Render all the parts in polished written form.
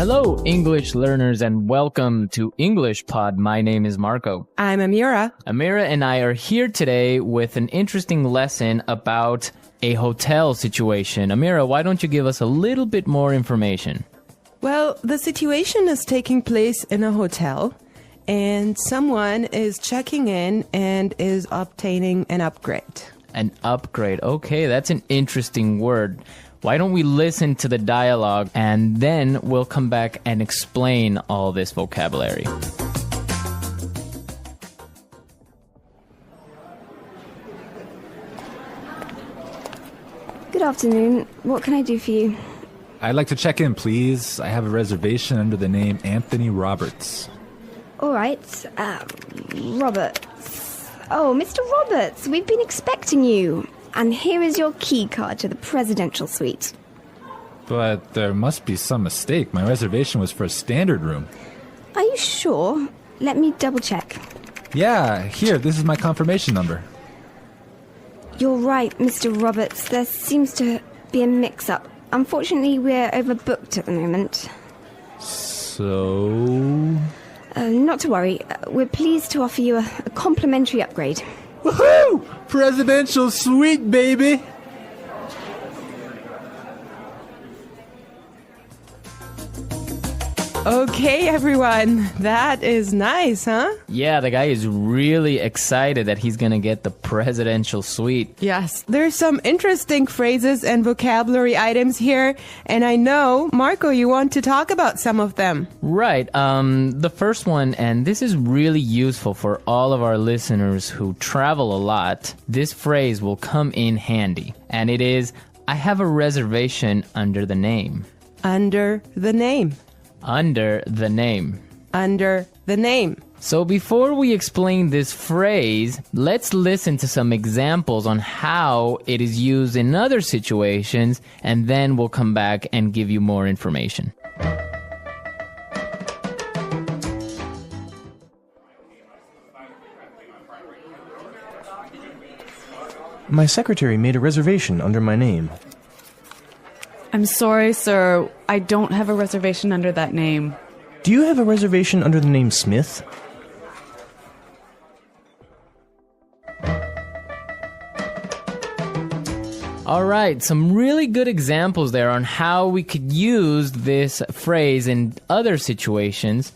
Hello, English learners, and welcome to English Pod. My name is Marco. I'm Amira. Amira and I are here today with an interesting lesson about a hotel situation. Amira, why don't you give us a little bit more information? Well, the situation is taking place in a hotel, and someone is checking in and is obtaining an upgrade. An upgrade. Okay, that's an interesting word. Why don't we listen to the dialogue and then we'll come back and explain all this vocabulary. Good afternoon. What can I do for you? I'd like to check in, please. I have a reservation under the name Anthony Roberts. All right. Roberts. Oh, Mr. Roberts, we've been expecting you. And here is your key card to the presidential suite. But there must be some mistake. My reservation was for a standard room. Are you sure? Let me double check. Yeah, here, this is my confirmation number. You're right, Mr. Roberts. There seems to be a mix-up. Unfortunately, we're overbooked at the moment. So... Not to worry. We're pleased to offer you a complimentary upgrade. Woohoo! Presidential suite, baby! Okay, everyone. That is nice, huh? Yeah, the guy is really excited that he's gonna get the presidential suite. Yes, there's some interesting phrases and vocabulary items here, and I know, Marco, you want to talk about some of them. Right. The first one, and this is really useful for all of our listeners who travel a lot. This phrase will come in handy, and it is, I have a reservation under the name. Under the name. Under the name. Under the name. So before we explain this phrase, let's listen to some examples on how it is used in other situations, and then we'll come back and give you more information. My secretary made a reservation under my name. I'm sorry, sir. I don't have a reservation under that name. Do you have a reservation under the name Smith? All right, some really good examples there on how we could use this phrase in other situations.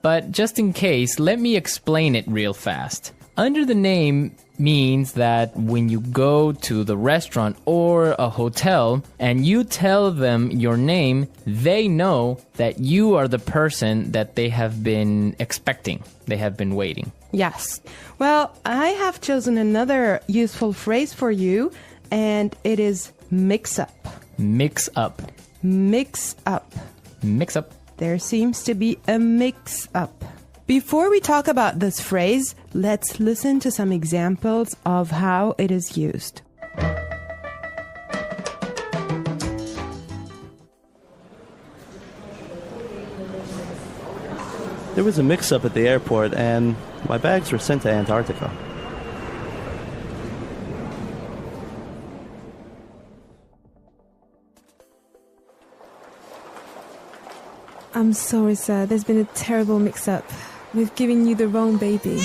But just in case, let me explain it real fast. Under the name means that when you go to the restaurant or a hotel and you tell them your name, they know that you are the person that they have been expecting. They have been waiting. Yes. Well, I have chosen another useful phrase for you, and it is mix up. Mix up. Mix up. Mix up. There seems to be a mix up. Before we talk about this phrase, let's listen to some examples of how it is used. There was a mix-up at the airport and my bags were sent to Antarctica. I'm sorry, sir. There's been a terrible mix-up. We've given you the wrong baby.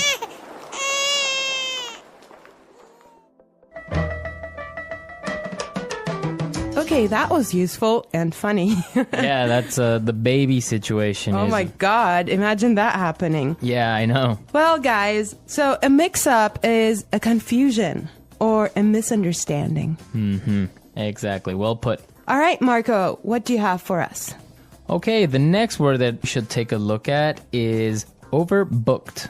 Okay, that was useful and funny. Yeah, that's the baby situation. Oh my God, imagine that happening. Yeah, I know. Well, guys, so a mix-up is a confusion or a misunderstanding. Mm-hmm. Exactly. Well put. All right, Marco, what do you have for us? Okay, the next word that we should take a look at is overbooked.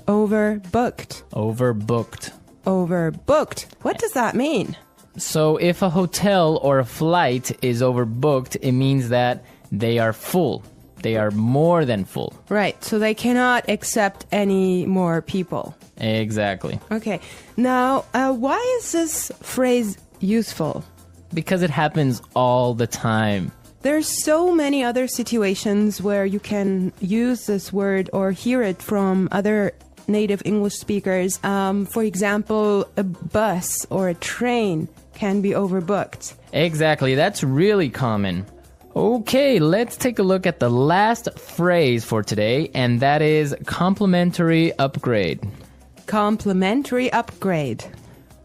Overbooked. Overbooked. Overbooked. What does that mean? So if a hotel or a flight is overbooked, it means that they are full. They are more than full. Right, so they cannot accept any more people. Exactly. Okay, now why is this phrase useful? Because it happens all the time. There's so many other situations where you can use this word or hear it from other native English speakers. For example, a bus or a train can be overbooked. Exactly, that's really common. Okay, let's take a look at the last phrase for today, and that is complimentary upgrade. Complimentary upgrade.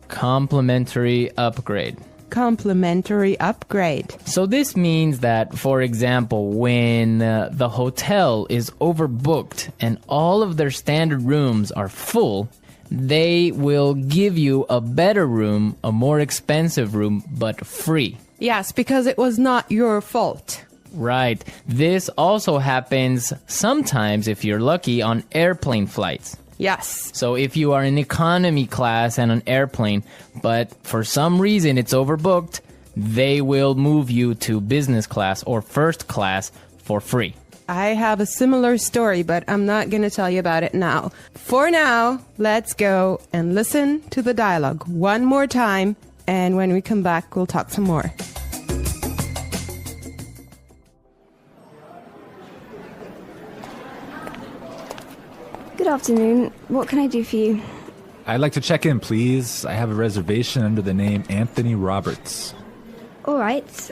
Complimentary upgrade. Complimentary upgrade. So this means that, for example, when the hotel is overbooked and all of their standard rooms are full, they will give you a better room, a more expensive room, but free. Yes, because it was not your fault. Right. This also happens sometimes, if you're lucky, on airplane flights. Yes. So if you are in economy class and an airplane, but for some reason it's overbooked, they will move you to business class or first class for free. I have a similar story, but I'm not going to tell you about it now. For now, let's go and listen to the dialogue one more time, and when we come back, we'll talk some more. Good afternoon. What can I do for you? I'd like to check in, please. I have a reservation under the name 𝗵𝗵𝗿𝗶𝗀𝗵. All right.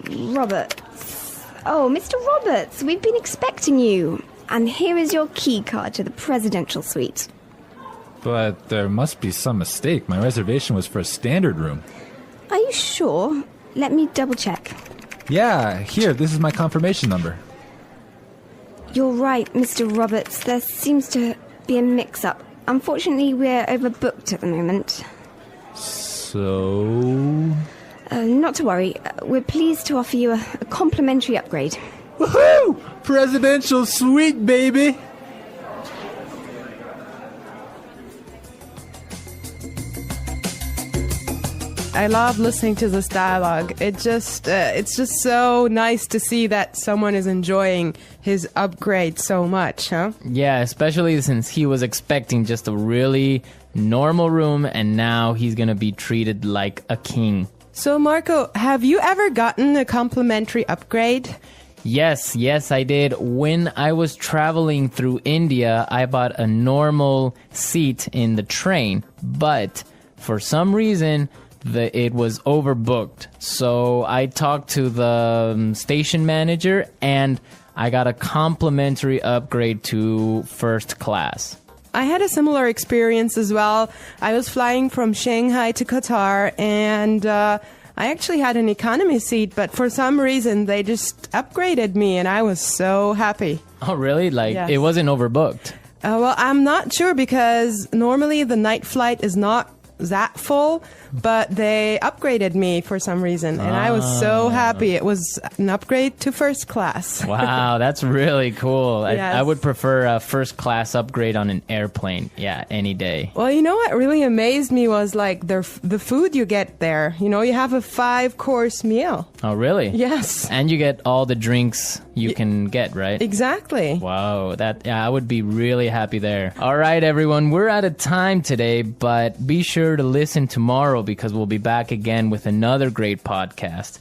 Roberts. Oh, Mr. Roberts, we've been expecting you. And here is your key card to the presidential suite. But there must be some mistake. My reservation was for a standard room. Are you sure? Let me double check. Yeah, here, this is my confirmation number. You're right, Mr. Roberts. There seems to be a mix-up. Unfortunately, we're overbooked at the moment. So... Not to worry. We're pleased to offer you a complimentary upgrade. Woohoo! Presidential suite, baby! I love listening to this dialogue. It's just so nice to see that someone is enjoying his upgrade so much, huh? Yeah, especially since he was expecting just a really normal room and now he's gonna be treated like a king. So, Marco, have you ever gotten a complimentary upgrade? Yes, I did. When I was traveling through India, I bought a normal seat in the train, but for some reason, it was overbooked. So I talked to the station manager and I got a complimentary upgrade to first class. I had a similar experience as well. I was flying from Shanghai to Qatar, and I actually had an economy seat, but for some reason they just upgraded me, and I was so happy. Oh, really? Yes. It wasn't overbooked? Well, I'm not sure because normally the night flight is not that full, but they upgraded me for some reason, and I was so happy. It was an upgrade to first class. Wow, that's really cool. Yes. I would prefer a first class upgrade on an airplane. Yeah, any day. Well, you know what really amazed me was like the food you get there. You know, you have a 5-course meal. Oh, really? Yes. And you get all the drinks you can get, right? Exactly. Wow, I would be really happy there. All right, everyone, we're out of time today, but be sure to listen tomorrow because we'll be back again with another great podcast.